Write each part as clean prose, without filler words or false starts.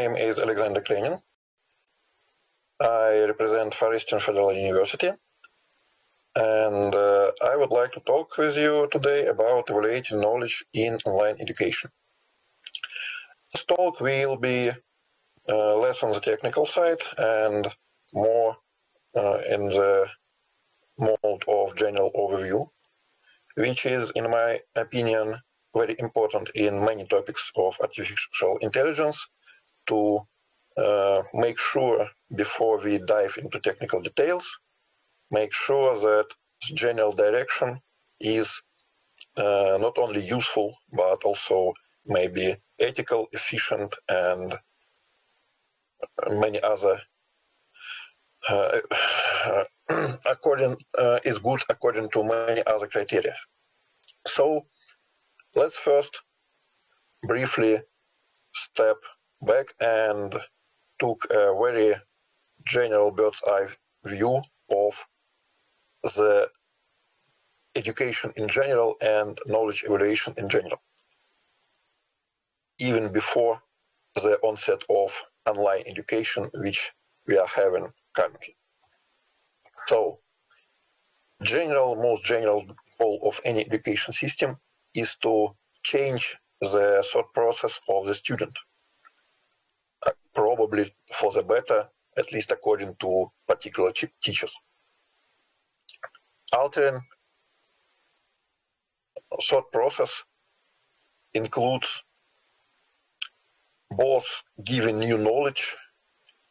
name is Alexander Klenin. I represent Far Eastern Federal University, and I would like to talk with you today about evaluating knowledge in online education. This talk will be less on the technical side and more in the mode of general overview, which is, in my opinion, very important in many topics of artificial intelligence to make sure, before we dive into technical details, make sure that general direction is not only useful, but also maybe ethical, efficient, and many other is good according to many other criteria. So let's first briefly step back and took a very general bird's eye view of the education in general and knowledge evaluation in general, even before the onset of online education, which we are having currently. So, most general goal of any education system is to change the thought process of the student, probably for the better, at least according to particular teachers. Altering thought process includes both giving new knowledge,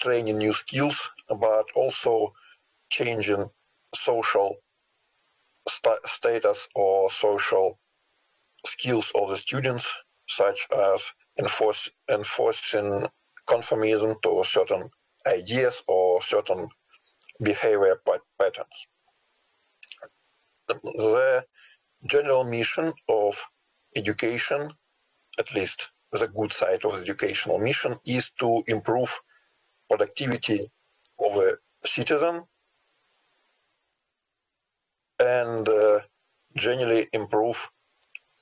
training new skills, but also changing social status or social skills of the students, such as enforcing conformism to certain ideas or certain behavior patterns. The general mission of education, at least the good side of the educational mission, is to improve productivity of a citizen and generally improve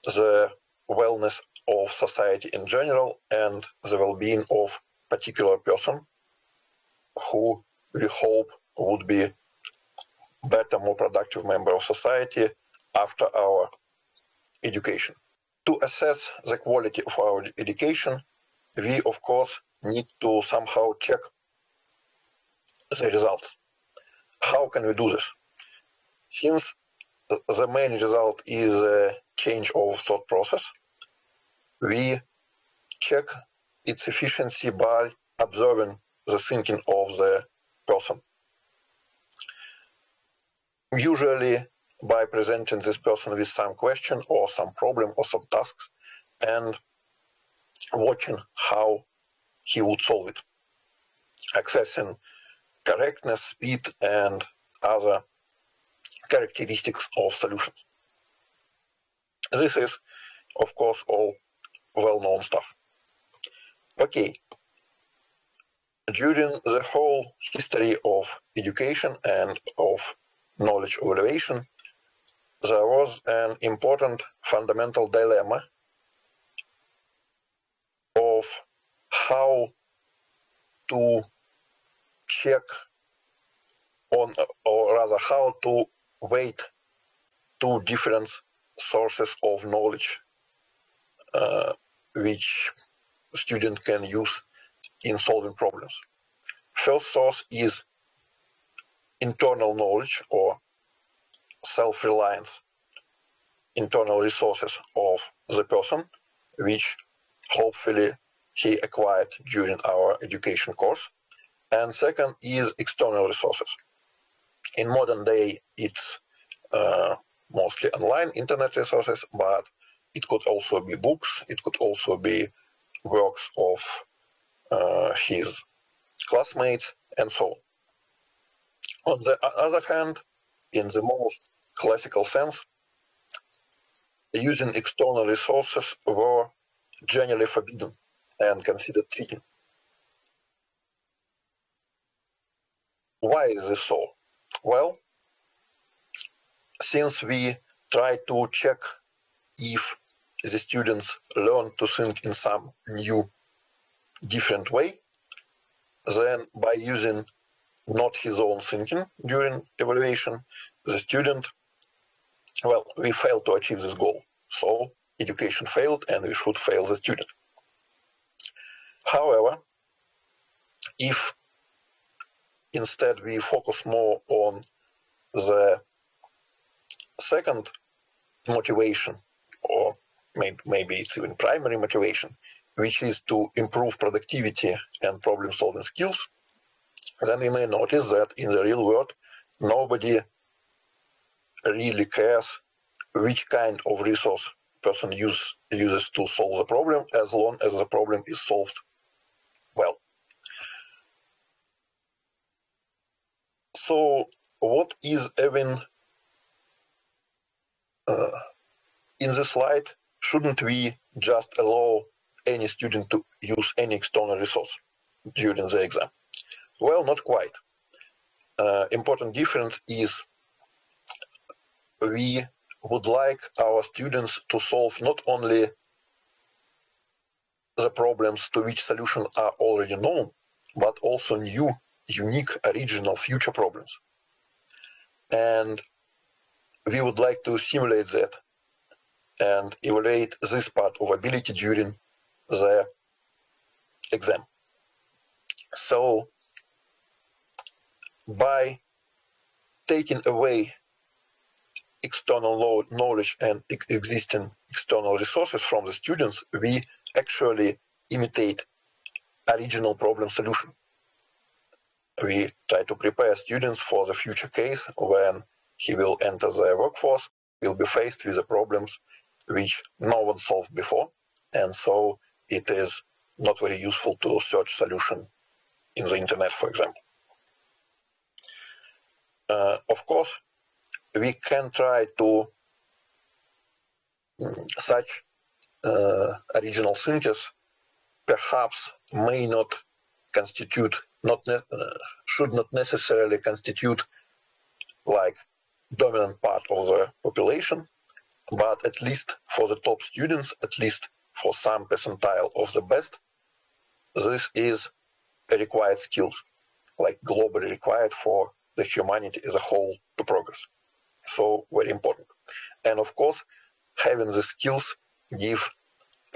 the wellness of society in general and the well-being of particular person who we hope would be better, more productive member of society after our education. To assess the quality of our education, we of course need to somehow check the results. How can we do this? Since the main result is a change of thought process, we check its efficiency by observing the thinking of the person. Usually by presenting this person with some question or some problem or some tasks and watching how he would solve it, accessing correctness, speed, and other characteristics of solutions. This is, of course, all well-known stuff. Okay. During the whole history of education and of knowledge evaluation, there was an important fundamental dilemma of how to check on, or rather how to weight two different sources of knowledge which student can use in solving problems. First source is internal knowledge or self-reliance, internal resources of the person, which hopefully he acquired during our education course. And second is external resources. In modern day, it's mostly online internet resources, but it could also be books, it could also be works of his classmates, and so on. On the other hand, in the most classical sense, using external resources were generally forbidden and considered cheating. Why is this so? Well, since we try to check if the students learn to think in some new different way, then by using not his own thinking during evaluation, the student, well, we failed to achieve this goal. So education failed and we should fail the student. However, if instead we focus more on the second motivation, or maybe it's even primary motivation, which is to improve productivity and problem-solving skills, then we may notice that in the real world, nobody really cares which kind of resource person uses to solve the problem, as long as the problem is solved well. So what is even in this slide, shouldn't we just allow any student to use any external resource during the exam? Well, not quite. Important difference is we would like our students to solve not only the problems to which solutions are already known, but also new, unique, original future problems. And we would like to simulate that and evaluate this part of ability during the exam. So by taking away external knowledge and existing external resources from the students, we actually imitate original problem solution. We try to prepare students for the future case when he will enter the workforce, will be faced with the problems which no one solved before, and so it is not very useful to search solution in the internet, for example. Of course, we can try to such original thinkers perhaps may not constitute, should not necessarily constitute like dominant part of the population, but at least for the top students, at least for some percentile of the best, this is a required skills, like globally required for the humanity as a whole to progress. So very important. And of course, having the skills give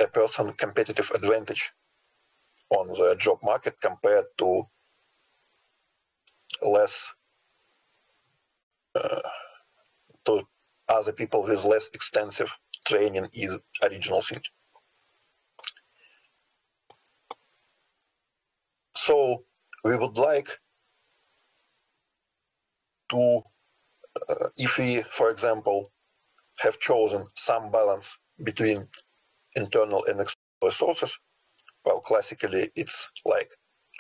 a person competitive advantage on the job market compared to less to other people with less extensive training in original thinking. So we would like to, if we, for example, have chosen some balance between internal and external resources, well, classically it's like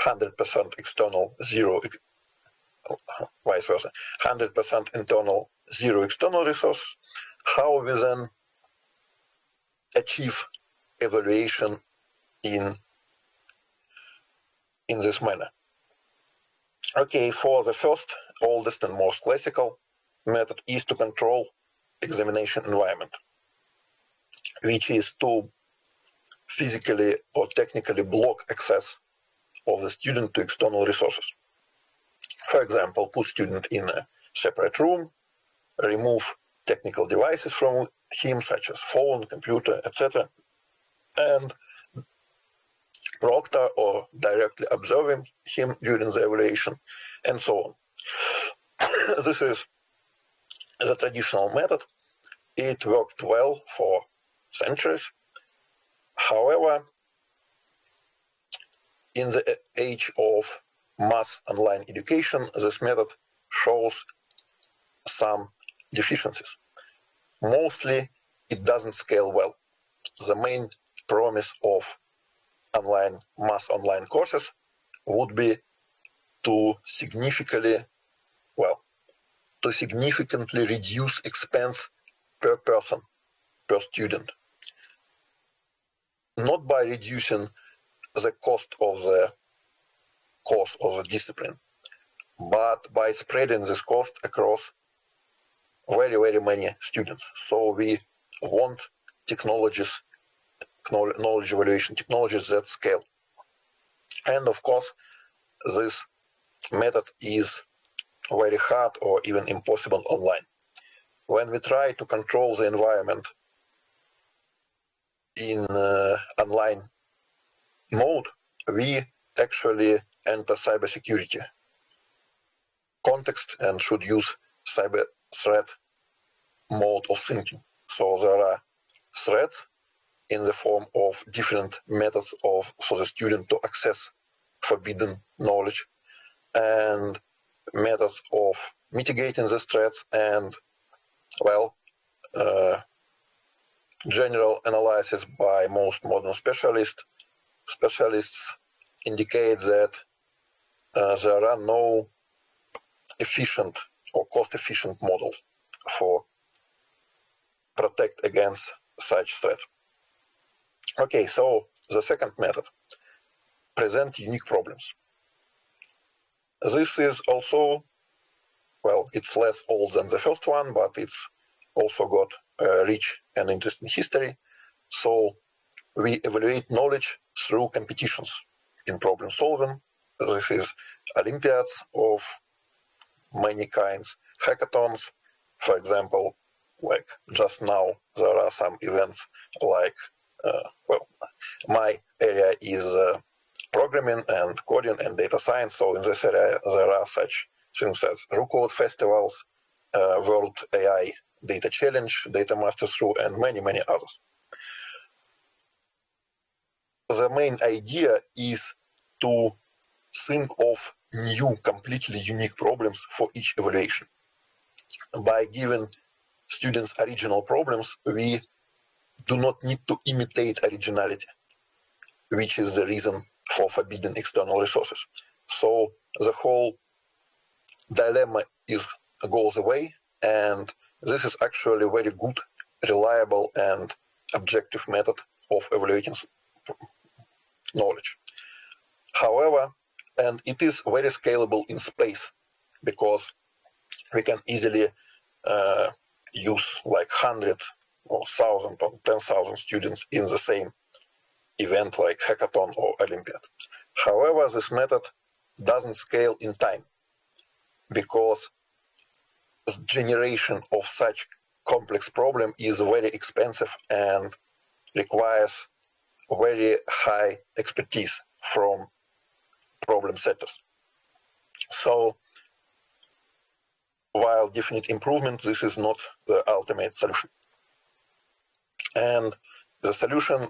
100% external, zero, vice versa, 100% internal, zero external resources. How we then achieve evaluation in this manner? Okay, for the first, oldest and most classical method is to control examination environment, which is to physically or technically block access of the student to external resources. For example, put student in a separate room, remove technical devices from him, such as phone, computer, etc., and proctor or directly observing him during the evaluation, and so on. This is the traditional method. It worked well for centuries. However, in the age of mass online education, this method shows some deficiencies. Mostly, it doesn't scale well. The main promise of mass online courses would be to significantly reduce expense per person, per student. Not by reducing the cost of the course or the discipline, but by spreading this cost across very, very many students. So we want technologies, knowledge evaluation technologies that scale. And of course, this method is very hard or even impossible online. When we try to control the environment in online mode, we actually enter cybersecurity context and should use cyber threat mode of thinking. So there are threats in the form of different methods for the student to access forbidden knowledge and methods of mitigating these threats, and well, general analysis by most modern specialists indicate that there are no efficient or cost-efficient models for protect against such threat. Okay, so the second method, present unique problems. This is also, well, it's less old than the first one, but it's also got a rich and interesting history. So we evaluate knowledge through competitions in problem solving. This is Olympiads of many kinds, hackathons, for example, like just now there are some events like, well, my area is programming and coding and data science, so in this area there are such things as RuCode festivals, World AI Data Challenge, Data Master Through, and many, many others. The main idea is to think of new, completely unique problems for each evaluation. By giving students original problems, we do not need to imitate originality, which is the reason for forbidding external resources. So the whole dilemma goes away, and this is actually a very good, reliable, and objective method of evaluating knowledge. However, and it is very scalable in space, because we can easily use like 100 or 1,000 or 10,000 students in the same event like hackathon or Olympiad. However, this method doesn't scale in time, because the generation of such complex problem is very expensive and requires very high expertise from problem setters. So while definite improvement, this is not the ultimate solution. And the solution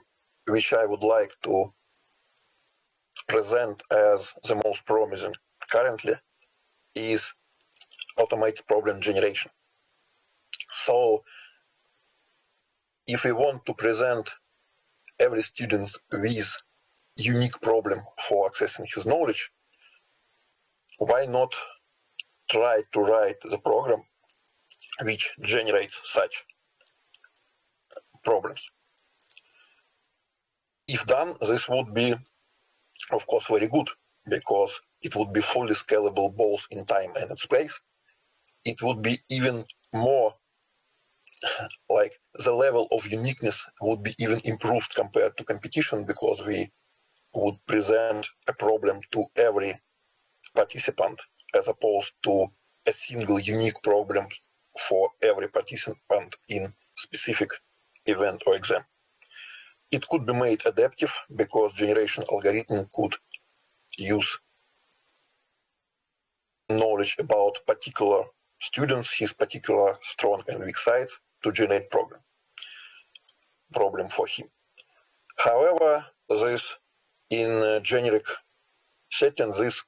which I would like to present as the most promising currently is automated problem generation. So if we want to present every student with unique problem for accessing his knowledge, why not try to write the program which generates such problems? If done, this would be, of course, very good, because it would be fully scalable both in time and in space. It would be even more like the level of uniqueness would be even improved compared to competition, because we would present a problem to every participant as opposed to a single unique problem for every participant in specific event or exam. It could be made adaptive, because generation algorithm could use knowledge about particular students, his particular strong and weak sides, to generate problem for him. However, this in a generic setting, this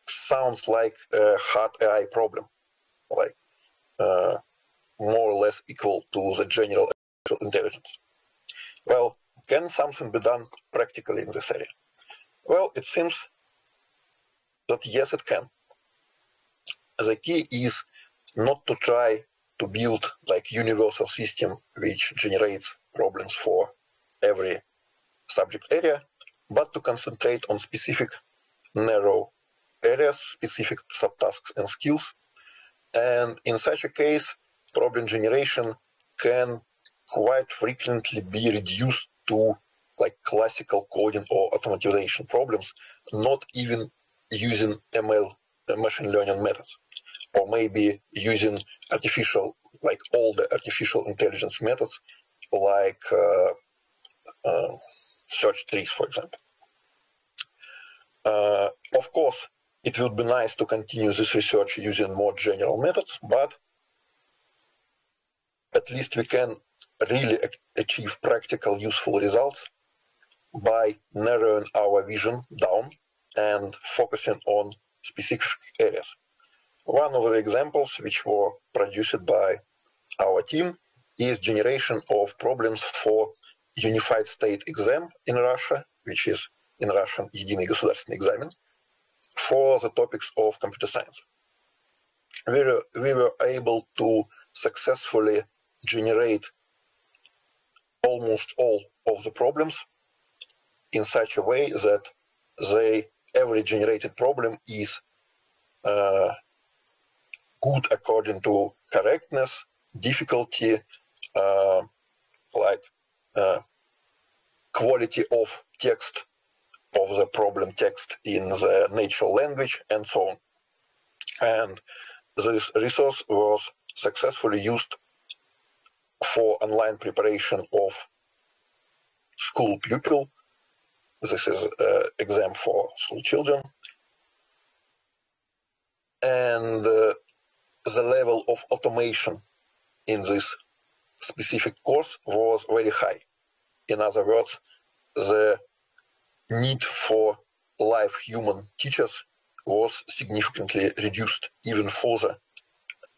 sounds like a hard AI problem, like more or less equal to the general artificial intelligence. Well, can something be done practically in this area? Well, it seems that yes, it can. The key is not to try to build like universal system which generates problems for every subject area, but to concentrate on specific narrow areas, specific subtasks and skills. And in such a case, problem generation can quite frequently be reduced to like classical coding or automatization problems, not even using ML, machine learning methods, or maybe using artificial, like all the artificial intelligence methods, like search trees, for example. Of course, it would be nice to continue this research using more general methods, but at least we can really achieve practical, useful results by narrowing our vision down and focusing on specific areas. One of the examples which were produced by our team is generation of problems for unified state exam in Russia, which is in Russian Единый государственный экзамен, for the topics of computer science. We were able to successfully generate almost all of the problems in such a way that every generated problem is good according to correctness, difficulty, quality of text of the problem text in the natural language, and so on. And this resource was successfully used for online preparation of school pupil. This is an exam for school children. And the level of automation in this specific course was very high. In other words, the need for live human teachers was significantly reduced, even further,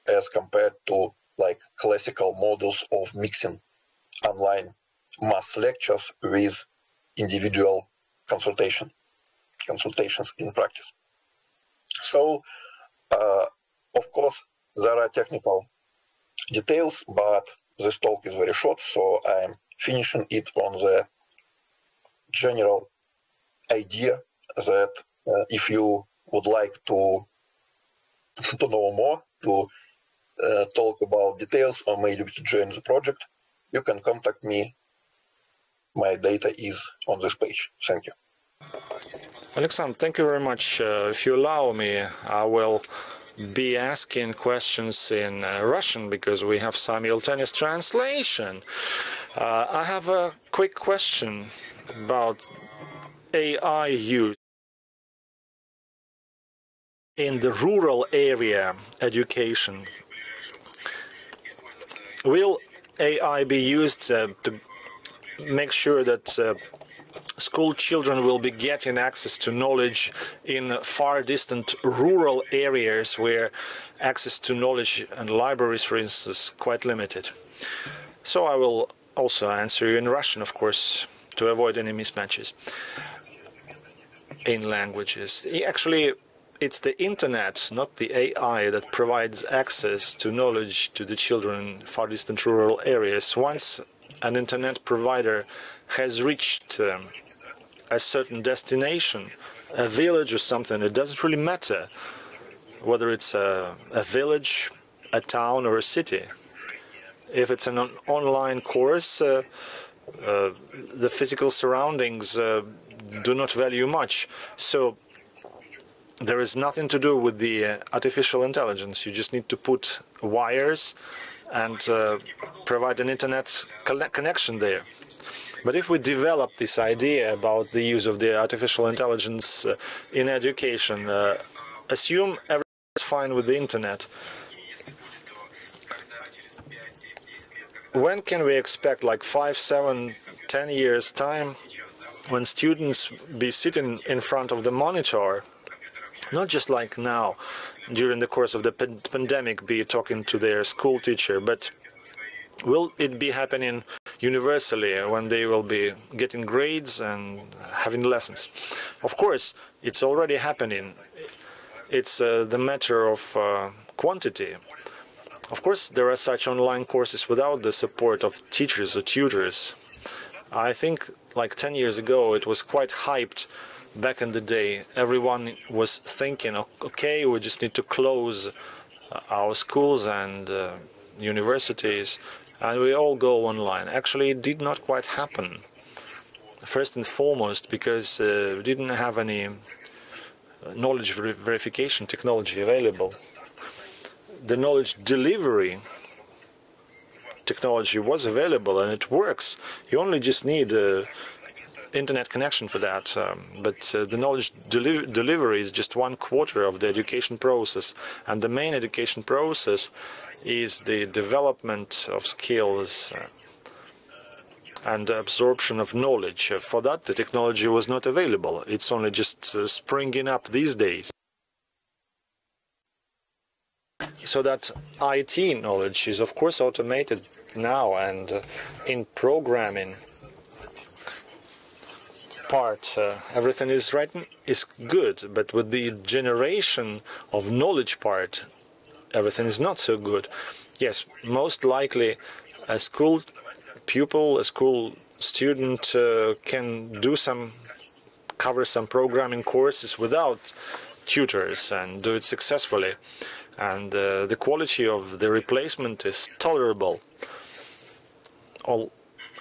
as compared to like classical models of mixing online mass lectures with individual consultations in practice. So, of course, there are technical details, but this talk is very short, so I'm finishing it on the general idea that if you would like to know more, to talk about details, or maybe to join the project, you can contact me. My data is on this page. Thank you. Alexander, thank you very much. If you allow me, I will be asking questions in Russian because we have simultaneous translation. I have a quick question about AI use in the rural area education. Will AI be used to make sure that school children will be getting access to knowledge in far distant rural areas where access to knowledge and libraries, for instance, is quite limited? So I will also answer you in Russian, of course, to avoid any mismatches in languages. Actually, it's the internet, not the AI, that provides access to knowledge to the children in far distant rural areas. Once an internet provider has reached a certain destination, a village or something, it doesn't really matter whether it's a village, a town, or a city. If it's an online course, the physical surroundings do not value much. So there is nothing to do with the artificial intelligence. You just need to put wires and provide an internet connection there. But if we develop this idea about the use of the artificial intelligence in education, assume everything is fine with the internet, when can we expect, like 5, 7, 10 years time, when students be sitting in front of the monitor, not just like now, during the course of the pandemic, be talking to their school teacher, but will it be happening universally when they will be getting grades and having lessons? Of course, it's already happening. It's the matter of quantity. Of course, there are such online courses without the support of teachers or tutors. I think like 10 years ago, it was quite hyped. Back in the day, everyone was thinking, okay, we just need to close our schools and universities, and we all go online. Actually, it did not quite happen. First and foremost, because we didn't have any knowledge verification technology available. The knowledge delivery technology was available and it works. You only just need internet connection for that. But the knowledge delivery is just 1/4 of the education process. And the main education process is the development of skills and absorption of knowledge. For that, the technology was not available. It's only just springing up these days. So that IT knowledge is, of course, automated now, and in programming part, everything is good, but with the generation of knowledge part, everything is not so good. Yes, most likely a school pupil, a school student can cover some programming courses without tutors and do it successfully. And the quality of the replacement is tolerable.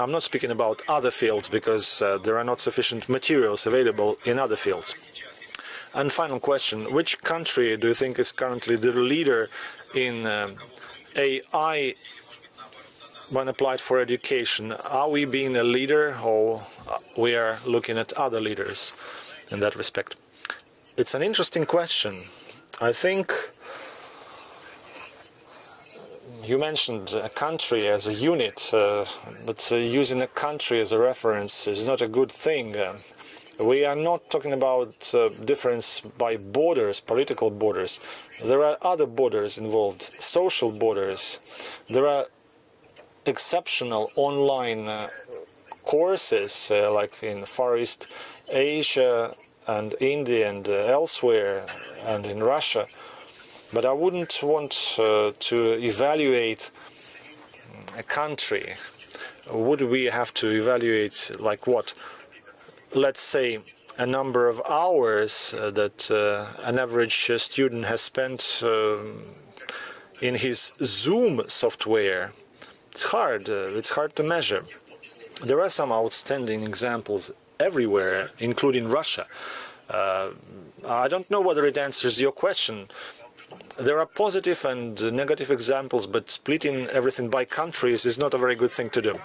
I'm not speaking about other fields because there are not sufficient materials available in other fields. And final question, which country do you think is currently the leader in AI when applied for education? Are we being a leader, or we are looking at other leaders in that respect? It's an interesting question. I think you mentioned a country as a unit, but using a country as a reference is not a good thing. We are not talking about difference by borders, political borders. There are other borders involved, social borders. There are exceptional online courses like in Far East Asia and India and elsewhere and in Russia. But I wouldn't want to evaluate a country. Would we have to evaluate like what? Let's say a number of hours that an average student has spent in his Zoom software. It's hard to measure. There are some outstanding examples everywhere, including Russia. I don't know whether it answers your question. There are positive and negative examples, but splitting everything by countries is not a very good thing to do.